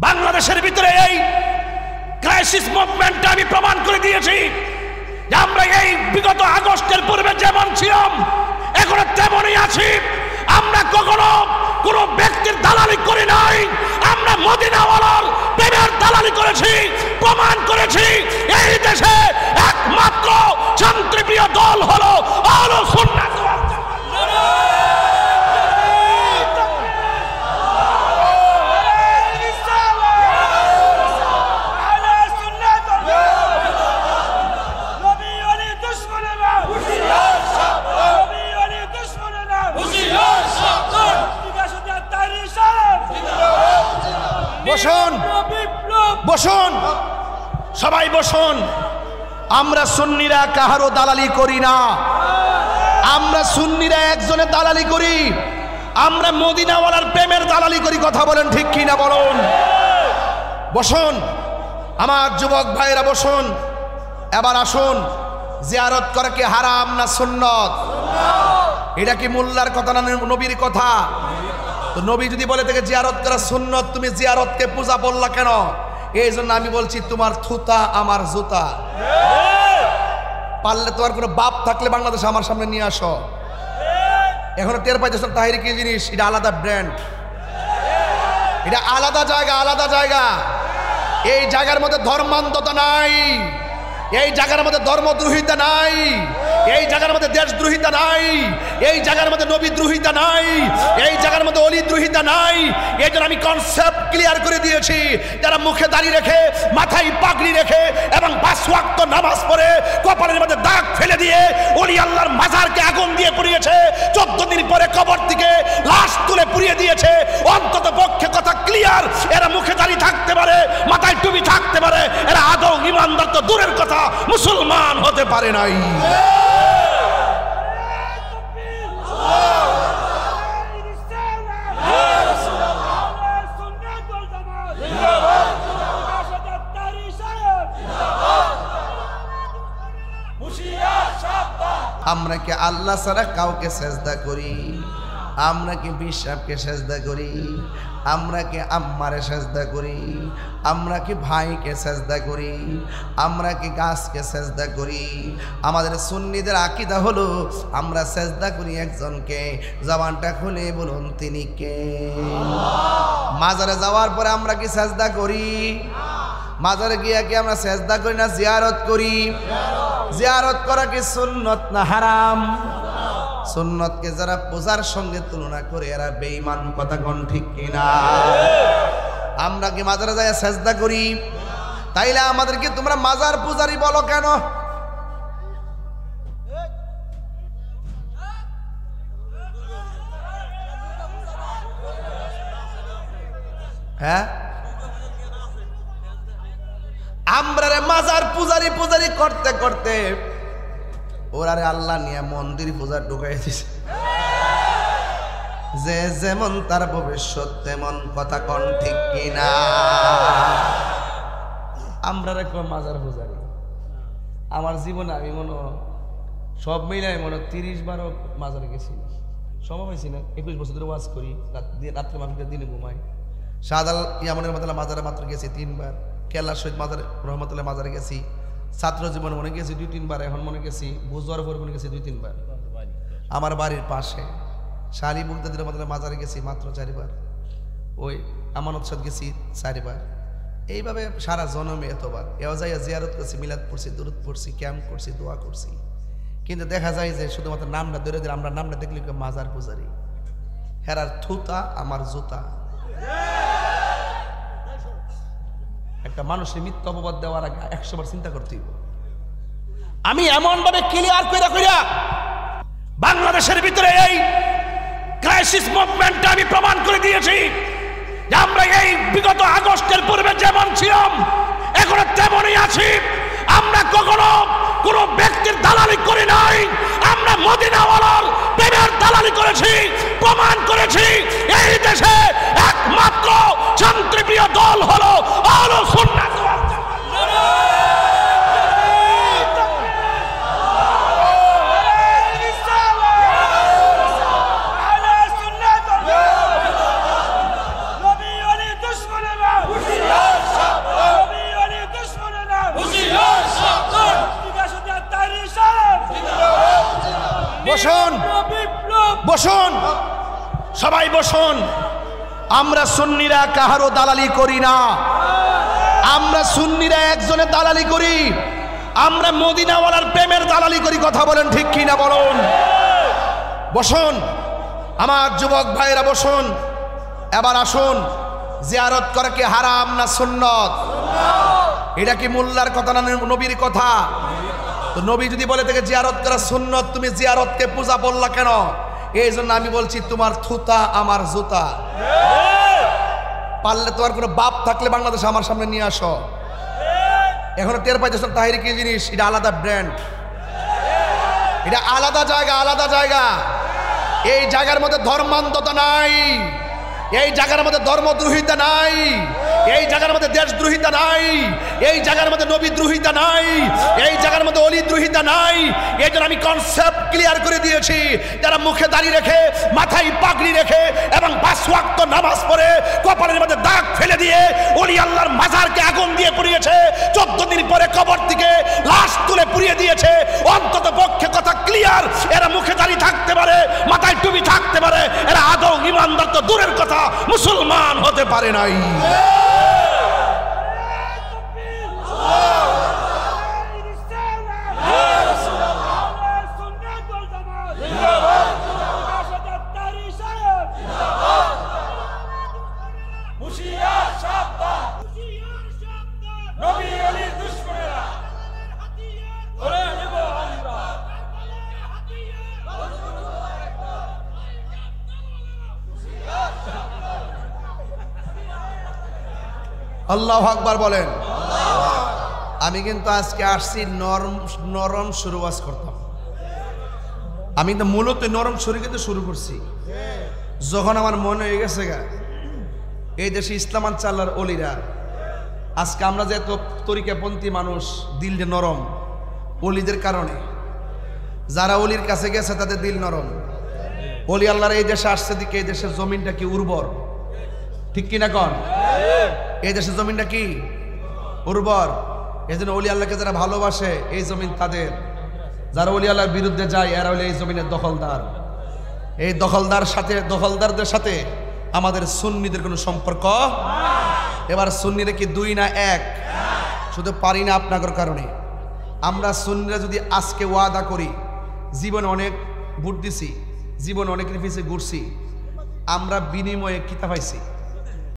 বাংলাদেশের ভিতরে এই ক্রাইসিস মুভমেন্টটা আমি প্রমাণ করে দিয়েছি যে আমরা এই বিগত আগস্টের পূর্বে যেমন ছিলাম এখনো তেমনই আছি। আমরা কখনো কোনো ব্যক্তির দালালি করি নাই, আমরা মদিনাওয়ালার প্রেমের দালালি করেছি, প্রমাণ করেছি এই দেশে একমাত্র শান্তিপ্রিয় দল হলো আহলুস সুন্নাহ ওয়াল জামাত। বসুন বসুন সবাই বসুন। আমরা সুন্নিরা কাহারও দালালি করি না, আমরা সুন্নিরা একজনের দালালি করি, আমরা মদিনাওয়ালার প্রেমের দালালি করি। কথা বলেন ঠিক কিনা বলুন। বসুন আমার যুবক ভাইরা বসুন। এবার আসুন, জিয়ারত করা কি হারাম না সুন্নত? এটা কি মোল্লার কথা না নবীর কথা? তো নবী যদি বলে থেকে জিয়ারত করা সুন্নত, তুমি জিয়ারতকে পূজা বললা কেন? এই জন্য আমি বলছি তোমার থুতা আমার জুতা। পারলে তোমার কোনো বাপ থাকলে বাংলাদেশে আমার সামনে নিয়ে আসো। এখনো টের পাইতেছেন তাহিরি কি জিনিস? এটা আলাদা ব্র্যান্ড, এটা আলাদা জায়গা, আলাদা জায়গা। এই জায়গার মধ্যে ধর্মান্ধতা নাই, এই জায়গার মধ্যে ধর্মদ্রোহিতা নাই, এই জায়গার মধ্যে দেশদ্রোহিতা নাই, এই জায়গার মধ্যে নবীদ্রোহিতা নাই, এই জায়গার মধ্যে অলিদ্রোহিতা নাই। এই জন্য আমি কনসেপ্ট ক্লিয়ার করে দিয়েছি। যারা মুখে দাড়ি রেখে, মাথায় পাগড়ি রেখে এবং 5 ওয়াক্ত নামাজ পড়ে কপালের মধ্যে দাগ ফেলে দিয়ে ওলি আল্লাহর মাজারকে আগুন দিয়ে পুড়িয়েছে, 14 দিন পরে কবর থেকে লাশ তুলে পুড়িয়ে দিয়েছে, অন্তত পক্ষে কথা ক্লিয়ার, এরা মুখে দাড়ি থাকতে পারে, মাথায় টুপি থাকতে পারে, এরা আদৌ ইমানদার তো দূরের কথা মুসলমান হতে পারে নাই। আমরা কি আল্লাহ ছাড়া কাউকে সেজদা করি? আমরা কি বিশ্বাসকে সেজদা করি? আমরা কি আম্মারে সেজদা করি? আমরা কি ভাইকে সেজদা করি? আমরা কি গাছকে সেজদা করি? আমাদের সুন্নিদের আকীদা হলো আমরা সেজদা করি একজনকে। জবানটা খুলে বলুন তিনি কে? মাজারে যাওয়ার পরে আমরা কি সেজদা করি? মাজারে গিয়ে কি আমরা সেজদা করি না জিয়ারত করি? জিয়ারত করা কি সুন্নত না হারাম? সুন্নতকে যারা পূজার সঙ্গে তুলনা করে এরা বেঈমান। কথা কোন ঠিক কিনা? আমরা কি মাজারে যায় সেজদা করি? তাইলে আমাদেরকে তোমরা মাজার পূজারি বলো কেন? হ্যাঁ, আমরা রে মাজার পূজারি পূজারি করতে করতে ওরারে আল্লাহ নিয়ে মন্দির পূজা ঢুকাই দিছে। যে যেমন তার ভবিষ্যৎ তেমন। কথা কোন ঠিক কিনা? আমরা রে মাজার পূজারি। আমার জীবনে আমি মনে সব মিলাই মনে 30-12 মাজারে গেছি। সময় হয়েছি না, 21 বছর ধরে ওয়াজ করি, রাত্রে মানুষকে দিনে ঘুমাই। শাহজালাল ইয়ামানের মাজারে মাত্র গেছি 3 বার। কেল্লা শহীদ মাজারে রহমতুল্লাহ মাজারে গেছি। ছাত্র জীবনে মনে গেছি 2-3 বার। এখন মনে গেছি বুঝবার পর মনে গেছি 2-3 বার। আমার বাড়ির পাশে শালি বুগদাদির মাজারে গেছি মাত্র 4 বার। ওই আমানত সাদ গেছি 4 বার। এইভাবে সারা জন্মে এতবার এও যাইয়া জিয়ারত করছি, মিলাদ পড়ছি, দুরুদ পড়ছি, ক্যাম্প করছি, দোয়া করছি। কিন্তু দেখা যায় যে শুধুমাত্র নামটা ধরে দিলে আমরা নামটা দেখলে মাজার পূজারি। হেরার থুতা আমার জুতা। একটা মানুষের মিথ্যা অপবাদ দেওয়ার আগে 100 বার চিন্তা করতে হবে। আমি এমন ভাবে ক্লিয়ার কইরা বাংলাদেশের ভিতরে এই ক্রাইসিস মুভমেন্টটা আমি প্রমাণ করে দিয়েছি যে আমরা এই বিগত আগস্টের পূর্বে যেমন ছিলাম এখনো তেমনই আছি। আমরা কখনো কোনো ব্যক্তির দালালি করি নাই, আমরা মদিনাওয়ালার প্রেমের দালালি করেছি, প্রমাণ করেছি এই দেশে একমাত্র শান্তিপ্রিয় দল হলো আহলুস সুন্নাহ ওয়াল জামাত। বসুন, সবাই বসুন। আমরা সুন্নিরা কাহারও দালালি করি না, আমরা সুন্নিরা একজনের দালালি করি, আমরা মদিনাওয়ালার প্রেমের দালালি করি। কথা বলেন ঠিক কি না বলুন? বসুন আমার যুবক ভাইরা, বসুন। এবার আসুন, জিয়ারত করা কি হারাম না সুন্নত? এটা কি মোল্লার কথা না নবীর কথা? তো নবী যদি বলে থেকে জিয়ারত করা সুন্নত, তুমি জিয়ারতকে পূজা বললা কেন? এই জন্য আমি বলছি তোমার থুতা আমার জুতা। পারলে তোমার কোনো বাপ থাকলে বাংলাদেশে আমার সামনে নিয়ে আসো। এখনো টের পাইতেছেন তাহিরি কি জিনিস? এটা আলাদা ব্র্যান্ড, এটা আলাদা জায়গা, আলাদা জায়গা। এই জায়গার মধ্যে ধর্মান্ধতা নাই, এই জায়গার মধ্যে ধর্মদ্রোহিতা নাই, এই জায়গার মধ্যে দেশদ্রোহিতা নাই, এই জায়গার মধ্যে নবীদ্রোহিতা নাই, এই জায়গার মধ্যে অলিদ্রোহিতা নাই। এই জন্য আমি কনসেপ্ট ক্লিয়ার করে দিয়েছি। যারা মুখে দাড়ি রেখে, মাথায় পাগড়ি রেখে এবং 5 ওয়াক্ত নামাজ পড়ে কপালের মধ্যে দাগ ফেলে দিয়ে ওলি আল্লাহর মাজারকে আগুন দিয়ে পুড়িয়েছে, 14 দিন পরে কবর থেকে লাশ তুলে পুড়িয়ে দিয়েছে, অন্তত পক্ষে কথা ক্লিয়ার, এরা মুখে দাড়ি থাকতে পারে, মাথায় টুপি থাকতে পারে, এরা আদৌ ইমানদার তো দূরের কথা মুসলমান হতে পারে নাই। আল্লাহু আকবার বলেন। আমি কিন্তু আজকে আসছি নরম শুরু করতাম। আমি তো মূলত নরম শুরু কিন্তু শুরু করছি যখন আমার মনে হয়ে গেছে এই দেশে ইসলাম চাল্লার অলিরা, আজকে আমরা যে এত তরিকাপন্থী মানুষ, দিল যে নরম অলিদের কারণে। যারা অলির কাছে গেছে তাদের দিল নরম। অলি আল্লাহর এই দেশে আসছে দিকে এই দেশের জমিনটা কি উর্বর, ঠিক কিনা কন? এই দেশের জমিনটা কি উর্বর। এই জন্য অলি আল্লাহকে যারা ভালোবাসে এই জমিন তাদের, যারা অলি আল্লাহর বিরুদ্ধে যায় এরা হলে এই জমিনের দখলদার। এই দখলদারদের সাথে আমাদের সুন্নিদের কোনো সম্পর্ক। এবার সুন্নিরা কি 2 না 1? শুধু পারি না আপনাদের কারণে। আমরা সুন্নিরা যদি আজকে ওয়াদা করি, জীবনে অনেক ভোট দিছি, জীবনে অনেক পিছিয়ে ঘুরছি, আমরা বিনিময়ে কিতা পাইছি?